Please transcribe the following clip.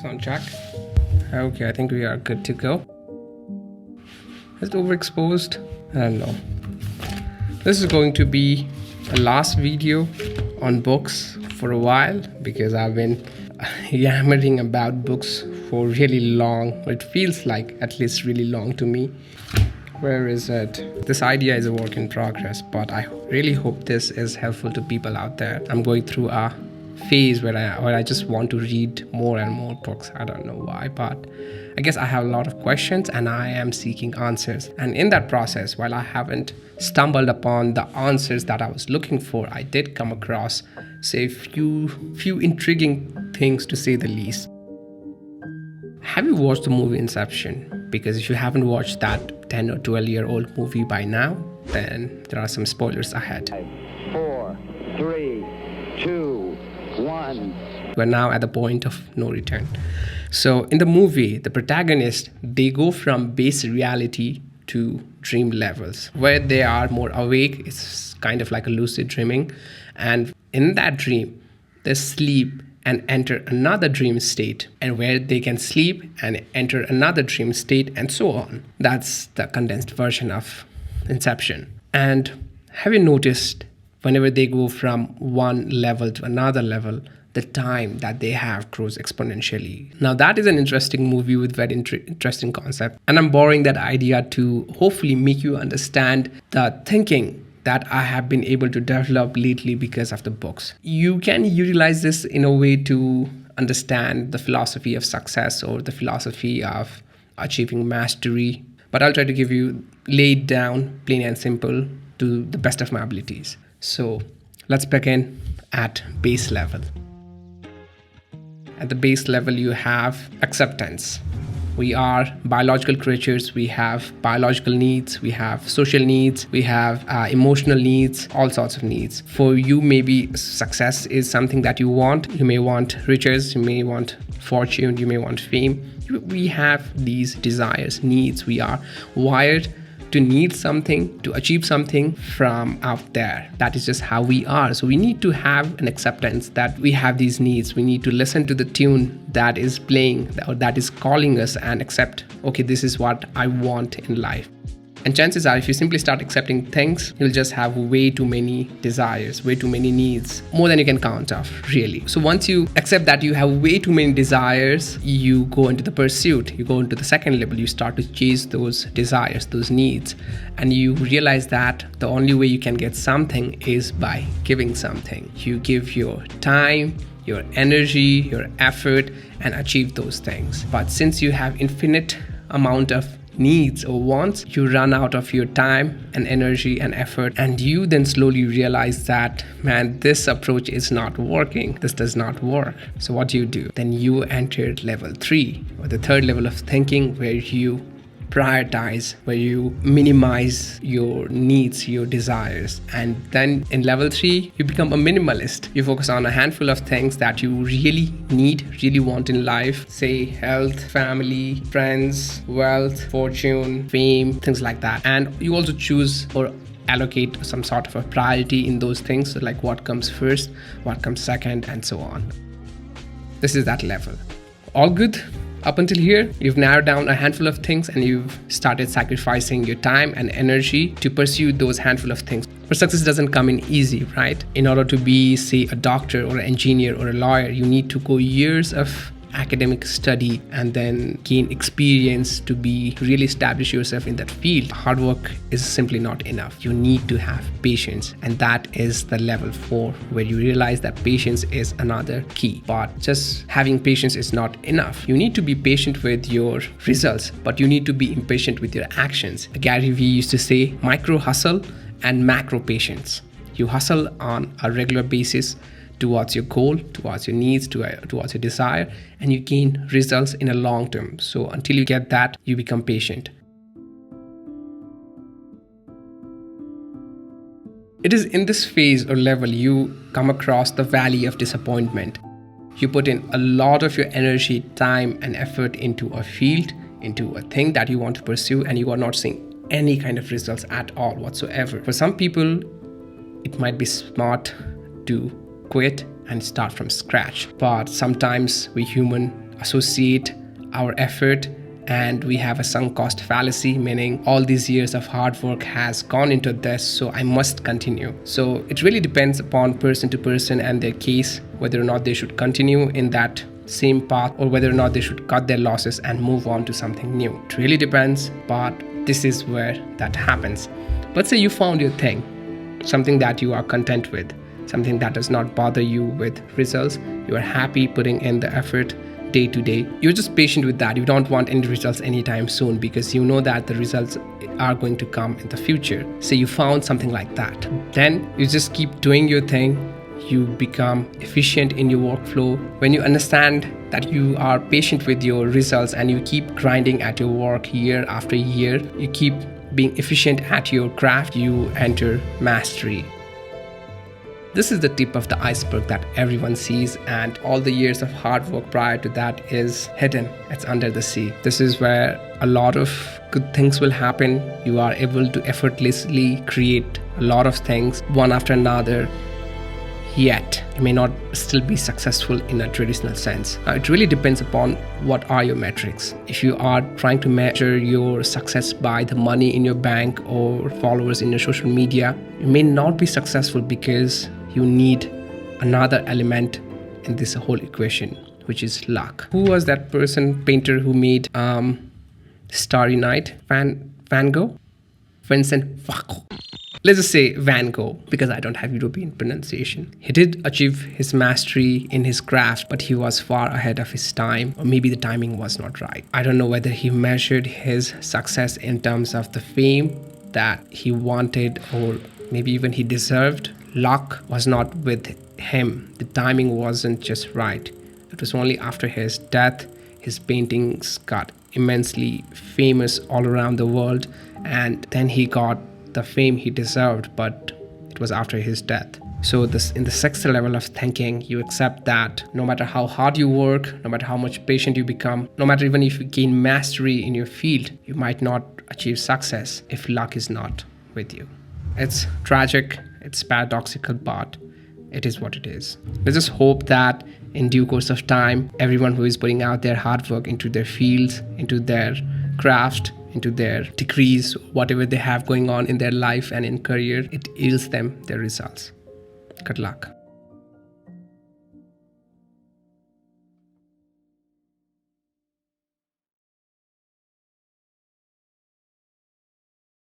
Sound check. Okay, I think we are good to go. Is it overexposed? I don't know. This is going to be a last video on books for a while because I've been yammering about books for really long. It feels like at least really long to me. Where is it? This idea is a work in progress, but I really hope this is helpful to people out there. I'm going through a phase where I just want to read more and more books. I don't know why, but I guess I have a lot of questions and I am seeking answers. And in that process, while I haven't stumbled upon the answers that I was looking for, I did come across, say, few intriguing things, to say the least. Have you watched the movie Inception? Because if you haven't watched that 10 or 12-year-old movie by now, then there are some spoilers ahead. 4, 3, 2, 1. We're now at the point of no return. So in the movie, the protagonist, they go from base reality to dream levels where they are more awake. It's kind of like a lucid dreaming. And in that dream, they sleep and enter another dream state, and where they can sleep and enter another dream state, and so on. That's the condensed version of Inception. And have you noticed whenever they go from one level to another level, the time that they have grows exponentially? Now that is an interesting movie with very interesting concept, and I'm borrowing that idea to hopefully make you understand the thinking that I have been able to develop lately because of the books. You can utilize this in a way to understand the philosophy of success or the philosophy of achieving mastery, but I'll try to give you laid down, plain and simple, to the best of my abilities. So let's begin at base level. At the base level, you have acceptance. We are biological creatures. We have biological needs. We have social needs. We have emotional needs, all sorts of needs. For you, maybe success is something that you want. You may want riches. You may want fortune. You may want fame. We have these desires, needs. We are wired to need something, to achieve something from out there. That is just how we are. So we need to have an acceptance that we have these needs. We need to listen to the tune that is playing or that is calling us and accept, okay, this is what I want in life. And chances are, if you simply start accepting things, you'll just have way too many desires, way too many needs, more than you can count off, really. So once you accept that you have way too many desires, you go into the pursuit, you go into the second level, you start to chase those desires, those needs, and you realize that the only way you can get something is by giving something. You give your time, your energy, your effort, and achieve those things. But since you have infinite amount of needs or wants, you run out of your time and energy and effort, and you then slowly realize that, man, this approach is not working. This does not work. So what do? Then you enter level 3, or the third level of thinking, where you prioritize, where you minimize your needs, your desires. And then in level 3, you become a minimalist. You focus on a handful of things that you really need, really want in life, say health, family, friends, wealth, fortune, fame, things like that. And you also choose or allocate some sort of a priority in those things, so like what comes first, what comes second, and so on. This is that level. All good? Up until here, you've narrowed down a handful of things and you've started sacrificing your time and energy to pursue those handful of things. But success doesn't come in easy, right? In order to be, say, a doctor or an engineer or a lawyer, you need to go years of academic study and then gain experience to be really establish yourself in that field. Hard work is simply not enough. You need to have patience, and that is the level 4, where you realize that patience is another key. But just having patience is not enough. You need to be patient with your results, but you need to be impatient with your actions. Gary Vee used to say micro hustle and macro patience. You hustle on a regular basis towards your goal, towards your needs, towards your desire, and you gain results in a long term. So until you get that, you become patient. It is in this phase or level you come across the valley of disappointment. You put in a lot of your energy, time, and effort into a field, into a thing that you want to pursue, and you are not seeing any kind of results at all whatsoever. For some people, it might be smart to quit and start from scratch. But sometimes we human associate our effort, and we have a sunk cost fallacy, meaning all these years of hard work has gone into this, so I must continue. So it really depends upon person to person and their case, whether or not they should continue in that same path or whether or not they should cut their losses and move on to something new. It really depends, but this is where that happens. Let's say you found your thing, something that you are content with, something that does not bother you with results. You are happy putting in the effort day to day. You're just patient with that. You don't want any results anytime soon because you know that the results are going to come in the future. So you found something like that. Then you just keep doing your thing. You become efficient in your workflow. When you understand that you are patient with your results and you keep grinding at your work year after year, you keep being efficient at your craft, you enter mastery. This is the tip of the iceberg that everyone sees, and all the years of hard work prior to that is hidden. It's under the sea. This is where a lot of good things will happen. You are able to effortlessly create a lot of things one after another, yet you may not still be successful in a traditional sense. Now, it really depends upon what are your metrics. If you are trying to measure your success by the money in your bank or followers in your social media, you may not be successful because you need another element in this whole equation, which is luck. Who was that painter who made Starry Night? Van Gogh? Vincent Van Gogh. Let's just say Van Gogh, because I don't have European pronunciation. He did achieve his mastery in his craft, but he was far ahead of his time, or maybe the timing was not right. I don't know whether he measured his success in terms of the fame that he wanted, or maybe even he deserved. Luck was not with him. The timing wasn't just right. It was only after his death, his paintings got immensely famous all around the world, and then he got the fame he deserved, but it was after his death. So this, in the sixth level of thinking, you accept that no matter how hard you work, no matter how much patient you become, no matter even if you gain mastery in your field, you might not achieve success if luck is not with you. It's tragic, it's paradoxical, but it is what it is. Let's just hope that in due course of time, everyone who is putting out their hard work into their fields, into their craft, into their degrees, whatever they have going on in their life and in career, it yields them their results. Good luck.